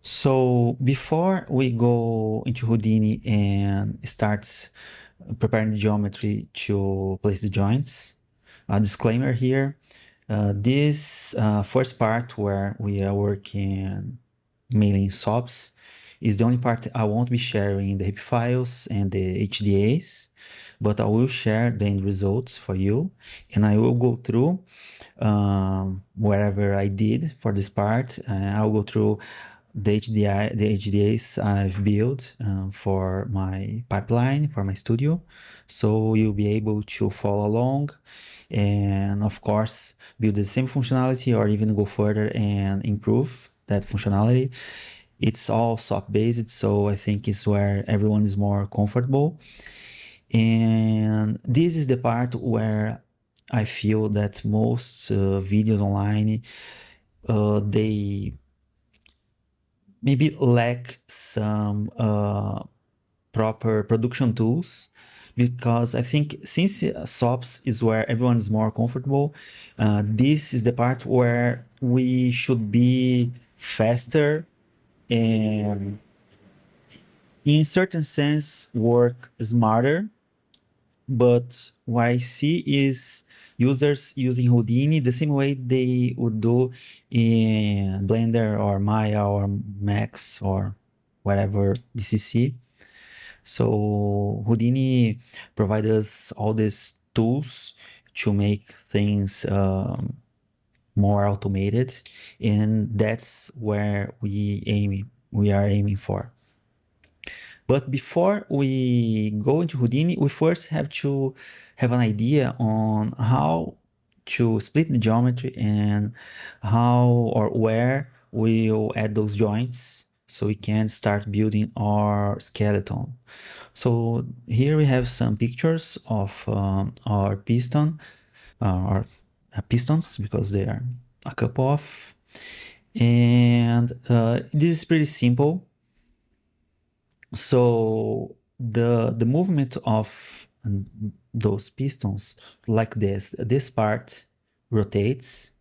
So before we go into Houdini and start preparing the geometry to place the joints, a disclaimer here, this first part where we are working mainly in SOPs is the only part I won't be sharing the HIP files and the HDAs, but I will share the end results for you, and I will go through wherever I did for this part. I'll go through the HDAs I've built for my pipeline, for my studio. So you'll be able to follow along and of course build the same functionality or even go further and improve that functionality. It's all SOC based, so I think it's where everyone is more comfortable. And this is the part where I feel that most videos online, they maybe lack some proper production tools, because I think since SOPs is where everyone is more comfortable, this is the part where we should be faster and in a certain sense work smarter. But what I see is users using Houdini the same way they would do in Blender or Maya or Max or whatever DCC. So Houdini provides us all these tools to make things more automated, and that's where we are aiming for. But before we go into Houdini, we first have to have an idea on how to split the geometry and how or where we'll add those joints so we can start building our skeleton. So here we have some pictures of our piston, our pistons, because they are a couple of, and this is pretty simple. So the movement of those pistons, like this part rotates,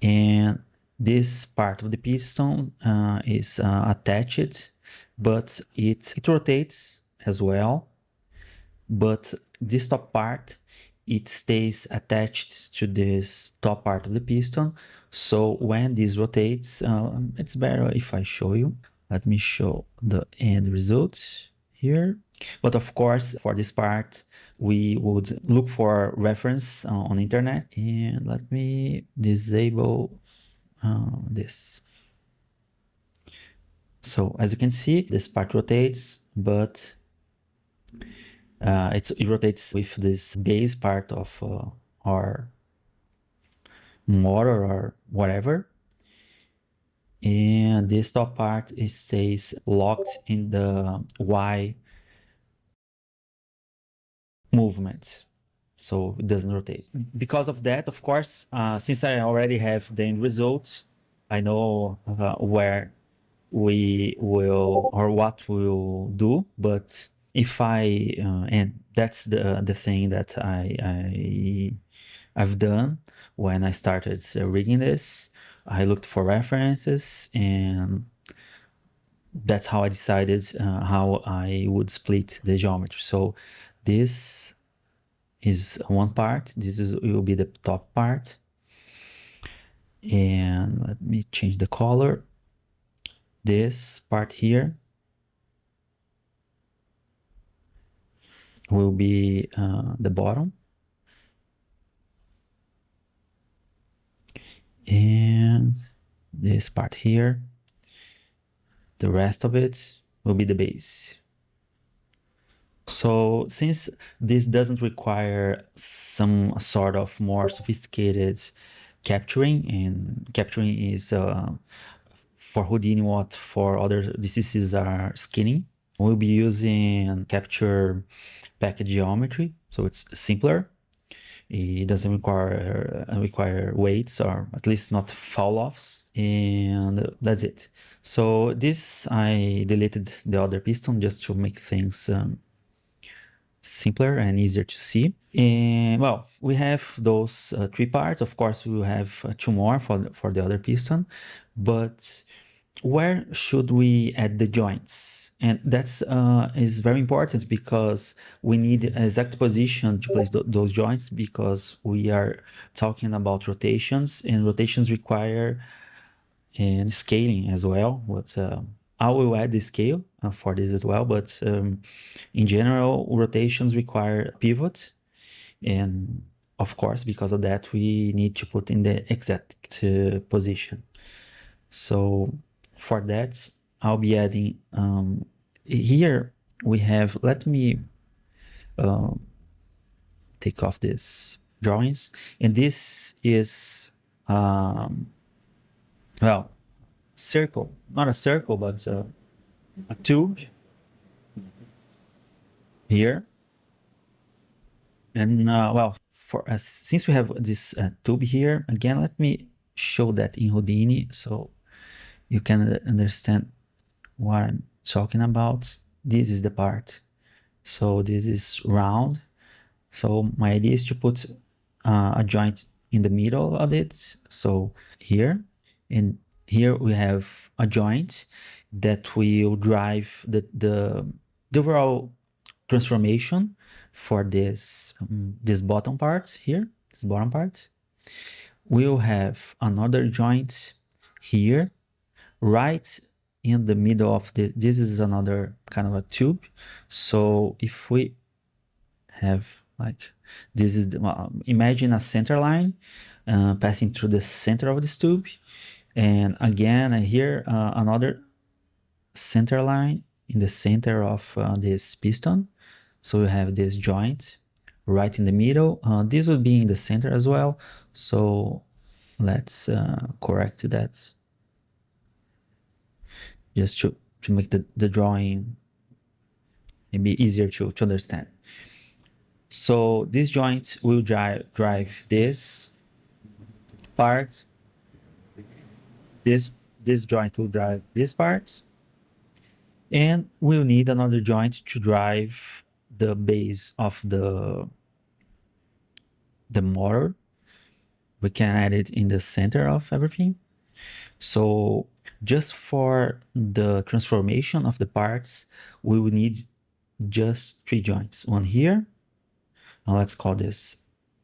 and this part of the piston is attached, but it rotates as well. But this top part, it stays attached to this top part of the piston. So when this rotates, it's better if I show you. Let me show the end result here. But of course, for this part, we would look for reference on the internet. And let me disable this. So as you can see, this part rotates, but it rotates with this base part of our motor or whatever. And this top part, it stays locked in the Y movement, so it doesn't rotate. Because of that, of course, since I already have the end result, I know where we will or what we'll do. But if I and that's the thing that I've done when I started rigging this. I looked for references, and that's how I decided how I would split the geometry. So this is one part. Will be the top part. And let me change the color. This part here will be the bottom. And this part here, the rest of it will be the base. So since this doesn't require some sort of more sophisticated capturing, and capturing is for Houdini what for other DCCs are skinning, we'll be using capture package geometry, so it's simpler. It doesn't require weights, or at least not fall offs, and that's it. So this, I deleted the other piston just to make things simpler and easier to see. And well, we have those three parts. Of course, we will have two more for the other piston, but where should we add the joints? And that's is very important because we need exact position to place those joints, because we are talking about rotations, and rotations require and scaling as well. But I will add the scale for this as well. But in general, rotations require pivot, and of course, because of that, we need to put in the exact position. So for that, I'll be adding here we have, let me um, take off this drawings, and this is well, circle, not a circle, but a tube here. And well, for us, since we have this tube here, again, let me show that in Houdini so you can understand what I'm talking about. This is the part. So this is round. So my idea is to put a joint in the middle of it. So here, and here we have a joint that will drive the overall transformation for this bottom part here, this bottom part. We'll have another joint here, right in the middle of this is another kind of a tube. So if we have like, this is imagine a center line passing through the center of this tube, and again here another center line in the center of this piston. So you have this joint right in the middle. This would be in the center as well. So let's correct that just to make the drawing maybe easier to understand. So this joint will drive this part. This joint will drive this part, and we'll need another joint to drive the base of the motor. We can add it in the center of everything. So just for the transformation of the parts, we will need just 3 joints. One here, and let's call this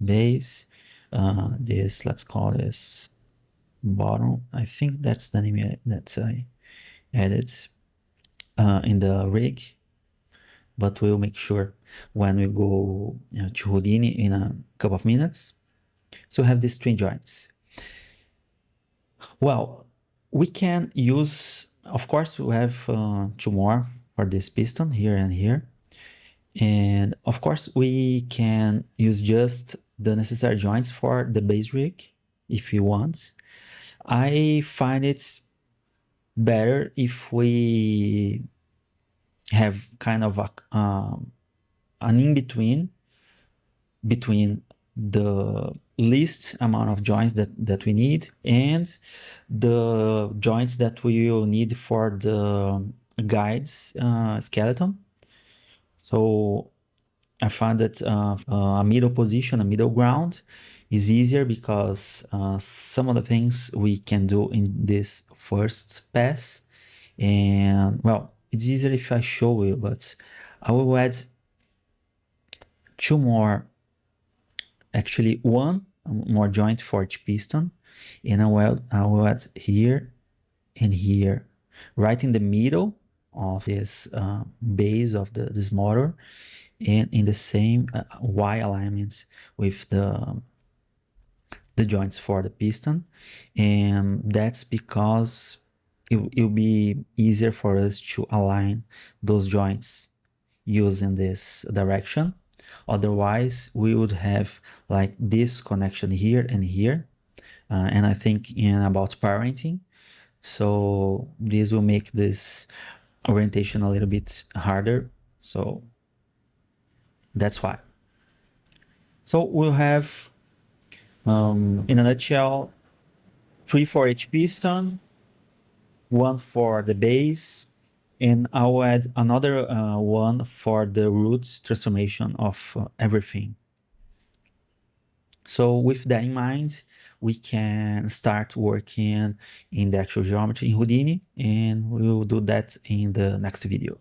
base. This, let's call this bottom. I think that's the name that I added in the rig, but we'll make sure when we go to Houdini in a couple of minutes. So we have these 3 joints. Well, we can use, of course, we have 2 more for this piston here and here. And of course, we can use just the necessary joints for the base rig if you want. I find it better if we have kind of an in-between between the least amount of joints that we need and the joints that we will need for the guides skeleton. So I find that a middle position, a middle ground is easier because some of the things we can do in this first pass, and well, it's easier if I show you, but I will add 2 more, actually 1 more joint for each piston, and I will add here and here, right in the middle of this base of this motor, and in the same Y alignment with the joints for the piston. And that's because it'll be easier for us to align those joints using this direction. Otherwise, we would have like this connection here and here. And I think in about parenting, so this will make this orientation a little bit harder. So that's why. So we'll have, in a nutshell, 3 for each piston, 1 for the base, and I'll add another 1 for the root transformation of everything. So with that in mind, we can start working in the actual geometry in Houdini, and we will do that in the next video.